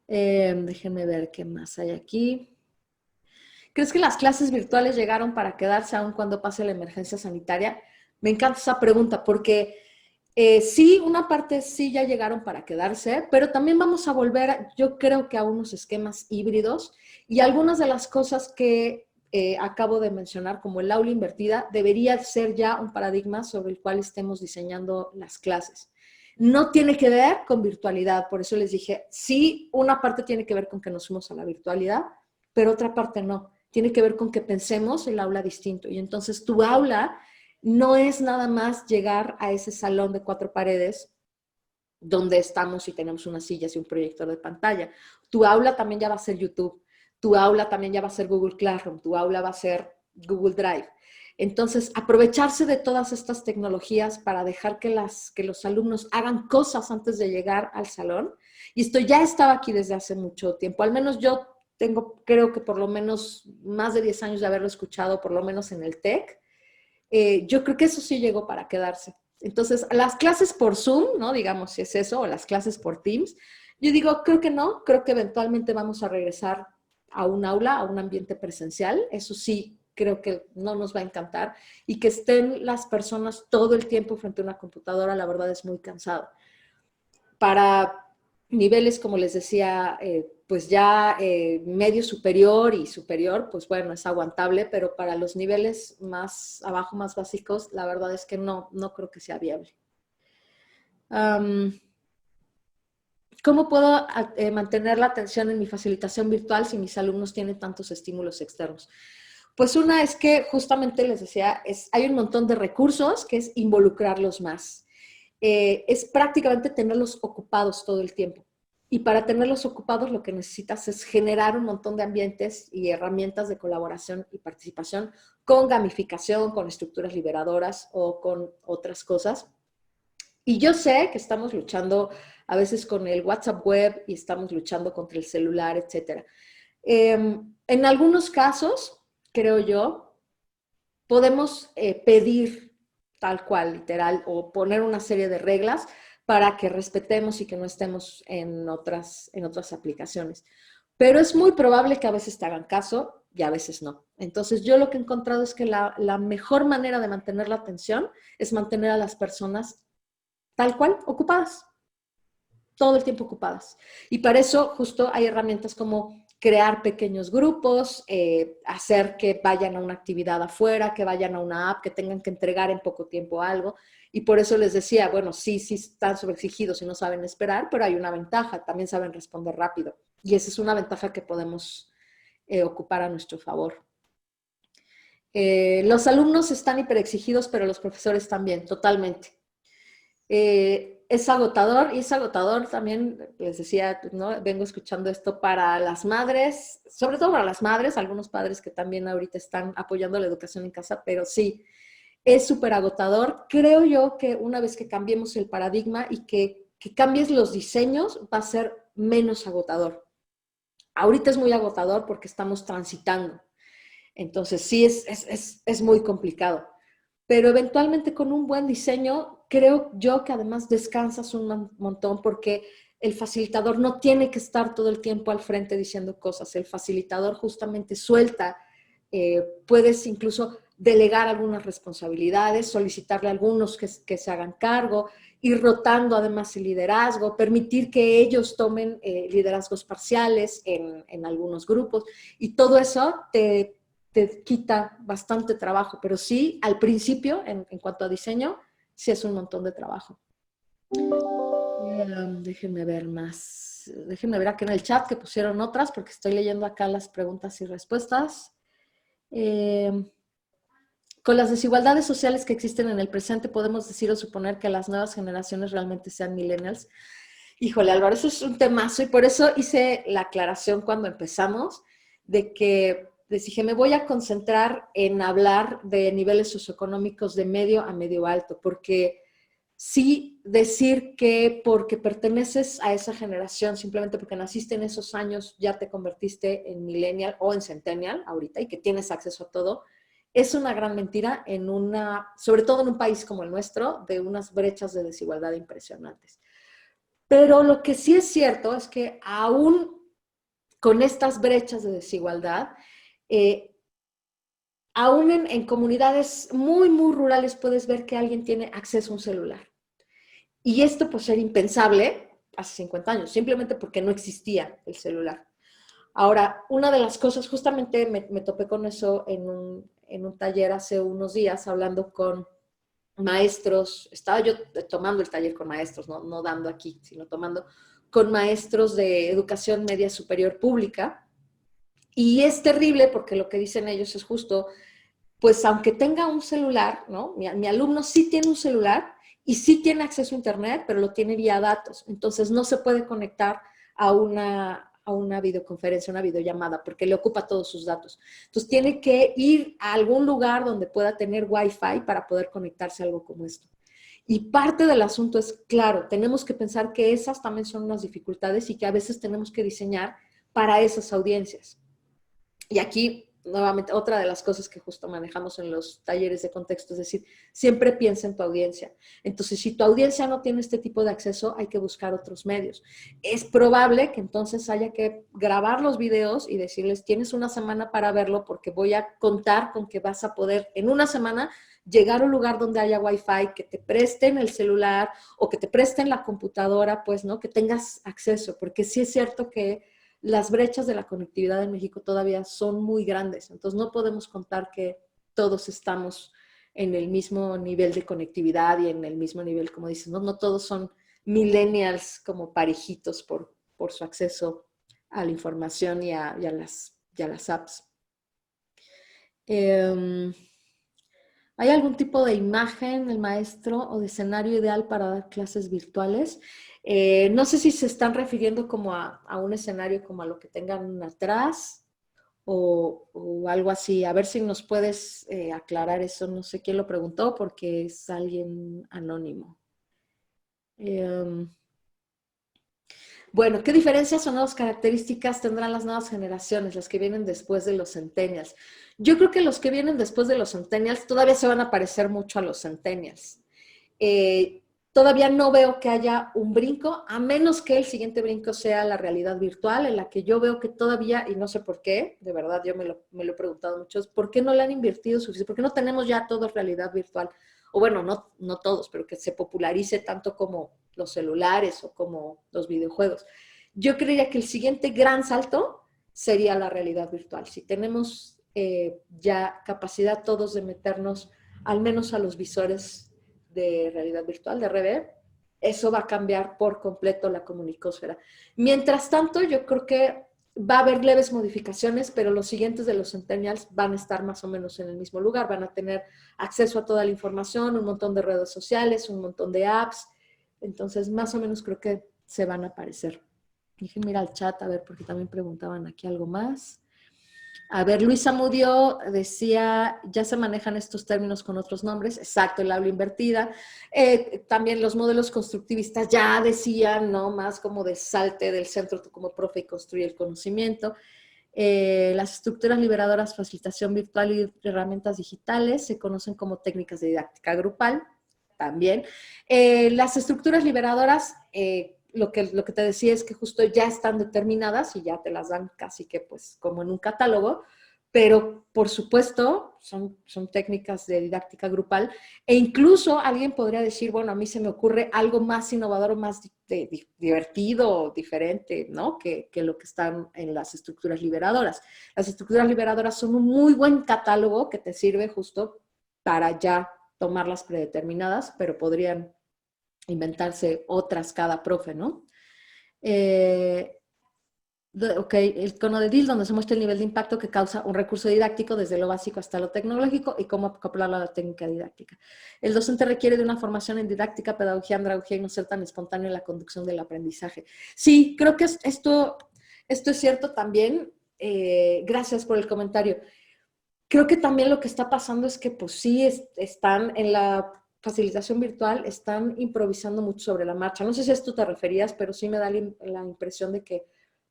Déjenme ver qué más hay aquí. ¿Crees que las clases virtuales llegaron para quedarse aún cuando pase la emergencia sanitaria? Me encanta esa pregunta porque sí, una parte sí ya llegaron para quedarse, pero también vamos a volver, yo creo que a unos esquemas híbridos y algunas de las cosas que acabo de mencionar, como el aula invertida, debería ser ya un paradigma sobre el cual estemos diseñando las clases. No tiene que ver con virtualidad, por eso les dije, sí, una parte tiene que ver con que nos fuimos a la virtualidad, pero otra parte no. Tiene que ver con que pensemos el aula distinto y entonces tu aula no es nada más llegar a ese salón de 4 paredes donde estamos y tenemos unas sillas y un proyector de pantalla. Tu aula también ya va a ser YouTube, tu aula también ya va a ser Google Classroom, tu aula va a ser Google Drive. Entonces, aprovecharse de todas estas tecnologías para dejar que los alumnos hagan cosas antes de llegar al salón. Y esto ya estaba aquí desde hace mucho tiempo, al menos yo tengo, creo que por lo menos más de 10 años de haberlo escuchado, por lo menos en el TEC. Yo creo que eso sí llegó para quedarse. Entonces, las clases por Zoom, ¿no? Digamos, si es eso, o las clases por Teams, yo digo, creo que no, creo que eventualmente vamos a regresar a un aula, a un ambiente presencial, eso sí, creo que no nos va a encantar, y que estén las personas todo el tiempo frente a una computadora, la verdad es muy cansado. Para niveles, como les decía, pues ya medio superior y superior, pues bueno, es aguantable, pero para los niveles más abajo, más básicos, la verdad es que no creo que sea viable. ¿Cómo puedo mantener la atención en mi facilitación virtual si mis alumnos tienen tantos estímulos externos? Pues una es que justamente les decía, hay un montón de recursos que es involucrarlos más. Es prácticamente tenerlos ocupados todo el tiempo. Y para tenerlos ocupados lo que necesitas es generar un montón de ambientes y herramientas de colaboración y participación con gamificación, con estructuras liberadoras o con otras cosas. Y yo sé que estamos luchando a veces con el WhatsApp web y estamos luchando contra el celular, etc. En algunos casos, creo yo, podemos pedir tal cual, literal, o poner una serie de reglas para que respetemos y que no estemos en otras aplicaciones. Pero es muy probable que a veces te hagan caso y a veces no. Entonces yo lo que he encontrado es que la mejor manera de mantener la atención es mantener a las personas tal cual, ocupadas. todo el tiempo ocupadas. Y para eso justo hay herramientas como crear pequeños grupos, hacer que vayan a una actividad afuera, que vayan a una app, que tengan que entregar en poco tiempo algo. Y por eso les decía, bueno, sí, sí están sobreexigidos y no saben esperar, pero hay una ventaja, también saben responder rápido. Y esa es una ventaja que podemos ocupar a nuestro favor. Los alumnos están hiperexigidos, pero los profesores también, totalmente. Es agotador y es agotador también, les decía, ¿no? Vengo escuchando esto para las madres, sobre todo para las madres, algunos padres que también ahorita están apoyando la educación en casa, pero sí, es súper agotador. Creo yo que una vez que cambiemos el paradigma y que cambies los diseños, va a ser menos agotador. Ahorita es muy agotador porque estamos transitando. Entonces sí, es muy complicado. Pero eventualmente con un buen diseño, creo yo que además descansas un montón porque el facilitador no tiene que estar todo el tiempo al frente diciendo cosas. El facilitador justamente suelta, puedes incluso delegar algunas responsabilidades, solicitarle a algunos que se hagan cargo, ir rotando además el liderazgo, permitir que ellos tomen liderazgos parciales en algunos grupos y todo eso te quita bastante trabajo, pero sí, al principio, en cuanto a diseño, sí es un montón de trabajo. Déjenme ver más. Déjenme ver acá en el chat que pusieron otras, porque estoy leyendo acá las preguntas y respuestas. Eh, con las desigualdades sociales que existen en el presente, podemos decir o suponer que las nuevas generaciones realmente sean millennials. Híjole, Álvaro, eso es un temazo y por eso hice la aclaración cuando empezamos de que les dije, me voy a concentrar en hablar de niveles socioeconómicos de medio a medio alto, porque sí decir que porque perteneces a esa generación, simplemente porque naciste en esos años, ya te convertiste en millennial o en centennial ahorita y que tienes acceso a todo, es una gran mentira en sobre todo en un país como el nuestro, de unas brechas de desigualdad impresionantes. Pero lo que sí es cierto es que aún con estas brechas de desigualdad, eh, aún en comunidades muy, muy rurales puedes ver que alguien tiene acceso a un celular. Y esto pues era impensable hace 50 años, simplemente porque no existía el celular. Ahora, una de las cosas, justamente me topé con eso en un taller hace unos días, hablando con maestros, estaba yo tomando el taller con maestros, no dando aquí, sino tomando con maestros de educación media superior pública. Y es terrible porque lo que dicen ellos es justo, pues aunque tenga un celular, ¿no? Mi alumno sí tiene un celular y sí tiene acceso a internet, pero lo tiene vía datos. Entonces no se puede conectar a una videoconferencia, una videollamada, porque le ocupa todos sus datos. Entonces tiene que ir a algún lugar donde pueda tener Wi-Fi para poder conectarse a algo como esto. Y parte del asunto es, claro, tenemos que pensar que esas también son unas dificultades y que a veces tenemos que diseñar para esas audiencias. Y aquí, nuevamente, otra de las cosas que justo manejamos en los talleres de contexto, es decir, siempre piensa en tu audiencia. Entonces, si tu audiencia no tiene este tipo de acceso, hay que buscar otros medios. Es probable que entonces haya que grabar los videos y decirles, tienes una semana para verlo porque voy a contar con que vas a poder en una semana llegar a un lugar donde haya Wi-Fi, que te presten el celular o que te presten la computadora, pues, ¿no? Que tengas acceso, porque sí es cierto que las brechas de la conectividad en México todavía son muy grandes. Entonces no podemos contar que todos estamos en el mismo nivel de conectividad y en el mismo nivel, como dices, no todos son millennials como parejitos por su acceso a la información y a las apps. ¿Hay algún tipo de imagen del maestro o de escenario ideal para dar clases virtuales? No sé si se están refiriendo como a un escenario como a lo que tengan atrás o algo así. A ver si nos puedes aclarar eso. No sé quién lo preguntó porque es alguien anónimo. Bueno, ¿qué diferencias o nuevas características tendrán las nuevas generaciones, las que vienen después de los centennials? Yo creo que los que vienen después de los centennials todavía se van a parecer mucho a los centennials. Todavía no veo que haya un brinco, a menos que el siguiente brinco sea la realidad virtual, en la que yo veo que todavía, y no sé por qué, de verdad yo me lo he preguntado mucho, ¿por qué no le han invertido suficiente? ¿Por qué no tenemos ya todo realidad virtual? O bueno, no todos, pero que se popularice tanto como los celulares o como los videojuegos. Yo creería que el siguiente gran salto sería la realidad virtual. Si tenemos ya capacidad todos de meternos al menos a los visores de realidad virtual, de RV, eso va a cambiar por completo la comunicósfera. Mientras tanto, yo creo que va a haber leves modificaciones, pero los siguientes de los centennials van a estar más o menos en el mismo lugar, van a tener acceso a toda la información, un montón de redes sociales, un montón de apps, entonces más o menos creo que se van a aparecer. Déjenme ir al chat a ver, porque también preguntaban aquí algo más. A ver, Luisa Mudio decía, ya se manejan estos términos con otros nombres, exacto, el habla invertida. También los modelos constructivistas ya decían, ¿no? Más como de salte del centro, tú como profe y construye el conocimiento. Las estructuras liberadoras, facilitación virtual y herramientas digitales se conocen como técnicas de didáctica grupal, también. Las estructuras liberadoras, lo que te decía es que justo ya están determinadas y ya te las dan casi que pues como en un catálogo, pero por supuesto son técnicas de didáctica grupal e incluso alguien podría decir, bueno, a mí se me ocurre algo más innovador, más divertido, diferente, ¿no? Que lo que están en las estructuras liberadoras. Las estructuras liberadoras son un muy buen catálogo que te sirve justo para ya tomarlas predeterminadas, pero podrían inventarse otras cada profe, ¿no? Ok, el cono de Dill, donde se muestra el nivel de impacto que causa un recurso didáctico desde lo básico hasta lo tecnológico y cómo acoplarlo a la técnica didáctica. El docente requiere de una formación en didáctica, pedagogía, andragogía y no ser tan espontáneo en la conducción del aprendizaje. Sí, creo que esto es cierto también. Gracias por el comentario. Creo que también lo que está pasando es que pues sí están en la facilitación virtual, están improvisando mucho sobre la marcha. No sé si a esto te referías, pero sí me da la impresión de que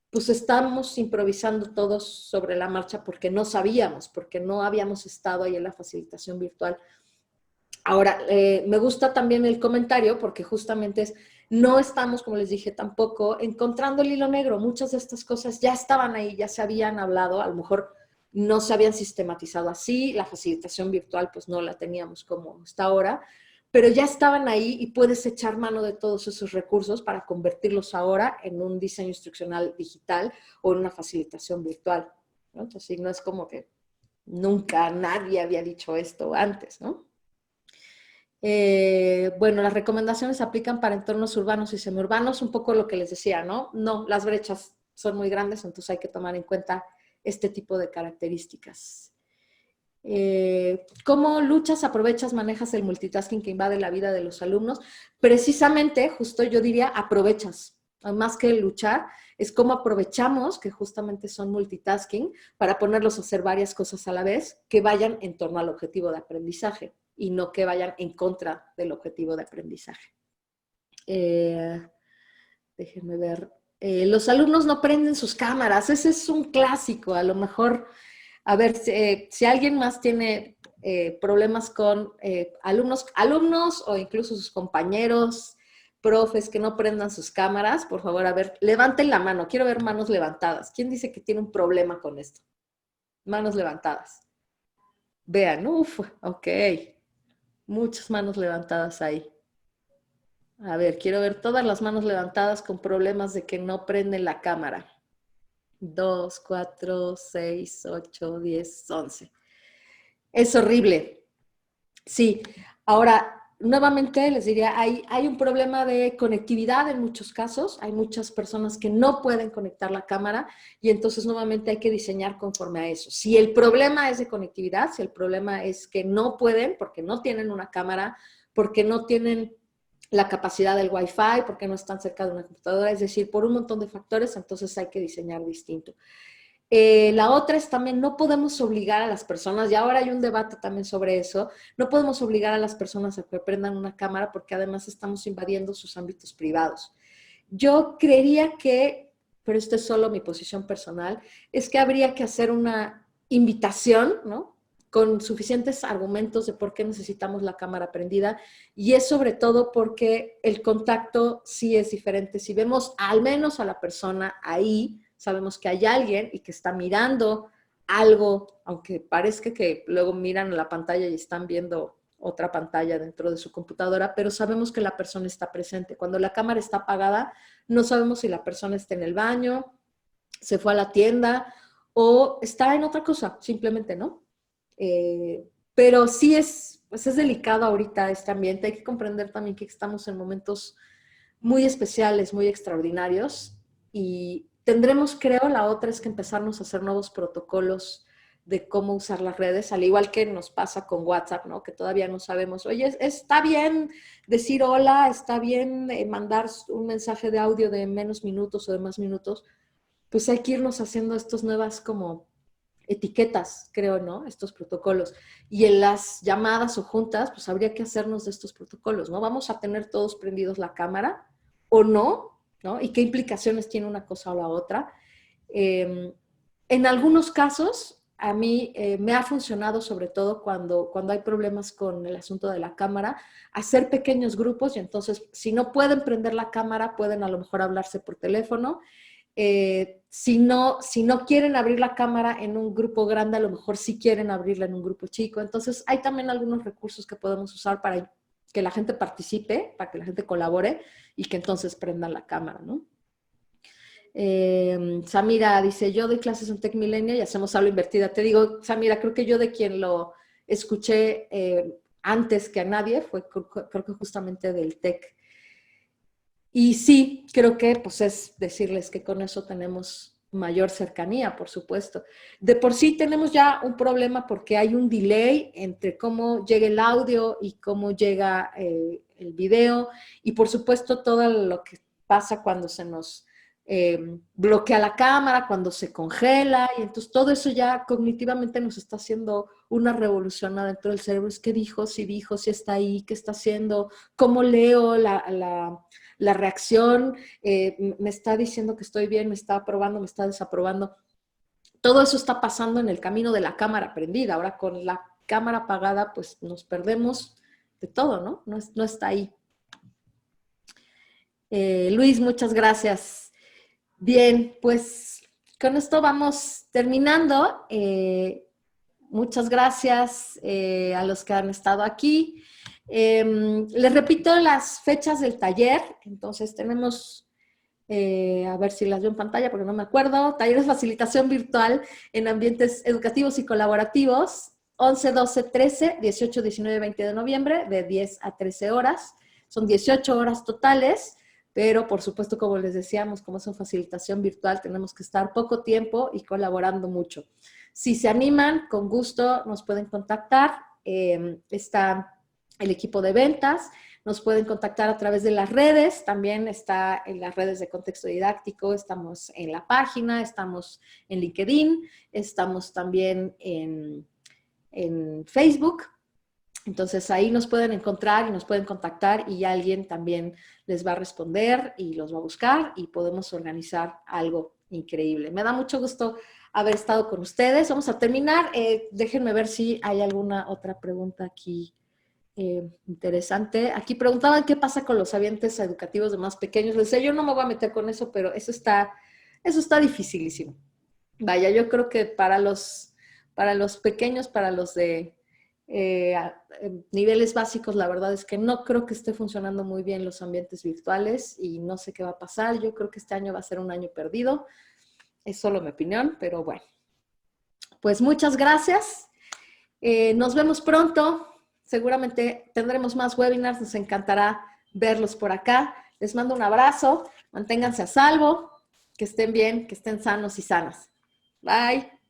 pues estamos improvisando todos sobre la marcha porque no sabíamos, porque no habíamos estado ahí en la facilitación virtual. Ahora, me gusta también el comentario porque justamente no estamos, como les dije, tampoco encontrando el hilo negro. Muchas de estas cosas ya estaban ahí, ya se habían hablado, a lo mejor no se habían sistematizado así, la facilitación virtual pues no la teníamos como está ahora, pero ya estaban ahí y puedes echar mano de todos esos recursos para convertirlos ahora en un diseño instruccional digital o en una facilitación virtual, ¿no? Entonces, no es como que nunca nadie había dicho esto antes, ¿no? Bueno, las recomendaciones se aplican para entornos urbanos y semiurbanos, un poco lo que les decía, ¿no? No, las brechas son muy grandes, entonces hay que tomar en cuenta este tipo de características. ¿Cómo luchas, aprovechas, manejas el multitasking que invade la vida de los alumnos? Precisamente, justo yo diría, aprovechas. Más que luchar, es cómo aprovechamos, que justamente son multitasking, para ponerlos a hacer varias cosas a la vez que vayan en torno al objetivo de aprendizaje y no que vayan en contra del objetivo de aprendizaje. Déjenme ver. Los alumnos no prenden sus cámaras. Ese es un clásico. A lo mejor, a ver, si alguien más tiene problemas con alumnos o incluso sus compañeros, profes que no prendan sus cámaras, por favor, a ver, levanten la mano. Quiero ver manos levantadas. ¿Quién dice que tiene un problema con esto? Manos levantadas. Vean, ok. Muchas manos levantadas ahí. A ver, quiero ver todas las manos levantadas con problemas de que no prende la cámara. 2, 4, 6, 8, 10, 11. Es horrible. Sí. Ahora, nuevamente les diría, hay un problema de conectividad en muchos casos. Hay muchas personas que no pueden conectar la cámara y entonces nuevamente hay que diseñar conforme a eso. Si el problema es de conectividad, si el problema es que no pueden porque no tienen una cámara, porque no tienen la capacidad del Wi-Fi, porque no están cerca de una computadora, es decir, por un montón de factores, entonces hay que diseñar distinto. La otra es también, no podemos obligar a las personas, y ahora hay un debate también sobre eso, no podemos obligar a las personas a que prendan una cámara porque además estamos invadiendo sus ámbitos privados. Yo creería que, pero esto es solo mi posición personal, es que habría que hacer una invitación, ¿no? Con suficientes argumentos de por qué necesitamos la cámara prendida, y es sobre todo porque el contacto sí es diferente. Si vemos al menos a la persona ahí, sabemos que hay alguien y que está mirando algo, aunque parezca que luego miran a la pantalla y están viendo otra pantalla dentro de su computadora, pero sabemos que la persona está presente. Cuando la cámara está apagada, no sabemos si la persona está en el baño, se fue a la tienda o está en otra cosa, simplemente, ¿no? Pero sí pues es delicado ahorita este ambiente. Hay que comprender también que estamos en momentos muy especiales, muy extraordinarios y tendremos, creo, la otra es que empezarnos a hacer nuevos protocolos de cómo usar las redes, al igual que nos pasa con WhatsApp, ¿no? Que todavía no sabemos, oye, está bien decir hola, está bien mandar un mensaje de audio de menos minutos o de más minutos, pues hay que irnos haciendo estas nuevas como etiquetas, creo, ¿no? Estos protocolos. Y en las llamadas o juntas, pues habría que hacernos de estos protocolos, ¿no? Vamos a tener todos prendidos la cámara o no, ¿no? Y qué implicaciones tiene una cosa o la otra. En algunos casos, a mí me ha funcionado, sobre todo cuando hay problemas con el asunto de la cámara, hacer pequeños grupos y entonces, si no pueden prender la cámara, pueden a lo mejor hablarse por teléfono. Si no quieren abrir la cámara en un grupo grande, a lo mejor sí quieren abrirla en un grupo chico. Entonces, hay también algunos recursos que podemos usar para que la gente participe, para que la gente colabore y que entonces prendan la cámara, ¿no? Samira dice, yo doy clases en Tech Milenio y hacemos aula invertida. Te digo, Samira, creo que yo de quien lo escuché antes que a nadie fue, creo que justamente del Tech. Y sí, creo que pues es decirles que con eso tenemos mayor cercanía, por supuesto. De por sí tenemos ya un problema porque hay un delay entre cómo llega el audio y cómo llega el video. Y por supuesto todo lo que pasa cuando se nos bloquea la cámara, cuando se congela. Y entonces todo eso ya cognitivamente nos está haciendo una revolución adentro del cerebro. Es qué dijo, si está ahí, qué está haciendo, cómo leo la reacción, me está diciendo que estoy bien, me está aprobando, me está desaprobando. Todo eso está pasando en el camino de la cámara prendida. Ahora con la cámara apagada, pues nos perdemos de todo, ¿no? No está ahí. Luis, muchas gracias. Bien, pues con esto vamos terminando. Muchas gracias a los que han estado aquí. Les repito las fechas del taller. Entonces tenemos, a ver si las veo en pantalla porque no me acuerdo, talleres de facilitación virtual en ambientes educativos y colaborativos, 11, 12, 13, 18, 19, 20 de noviembre, de 10 a 13 horas. Son 18 horas totales, pero por supuesto, como les decíamos, como es una facilitación virtual, tenemos que estar poco tiempo y colaborando mucho. Si se animan, con gusto nos pueden contactar. Está el equipo de ventas, nos pueden contactar a través de las redes, también está en las redes de Contexto Didáctico, estamos en la página, estamos en LinkedIn, estamos también en Facebook. Entonces ahí nos pueden encontrar y nos pueden contactar y alguien también les va a responder y los va a buscar y podemos organizar algo increíble. Me da mucho gusto haber estado con ustedes. Vamos a terminar. Déjenme ver si hay alguna otra pregunta aquí interesante. Aquí preguntaban qué pasa con los ambientes educativos de más pequeños. Les decía, yo no me voy a meter con eso, pero eso está dificilísimo. Vaya, yo creo que para los pequeños, para los de niveles básicos, la verdad es que no creo que esté funcionando muy bien los ambientes virtuales y no sé qué va a pasar. Yo creo que este año va a ser un año perdido. Es solo mi opinión, pero bueno. Pues muchas gracias. Nos vemos pronto. Seguramente tendremos más webinars. Nos encantará verlos por acá. Les mando un abrazo. Manténganse a salvo. Que estén bien, que estén sanos y sanas. Bye.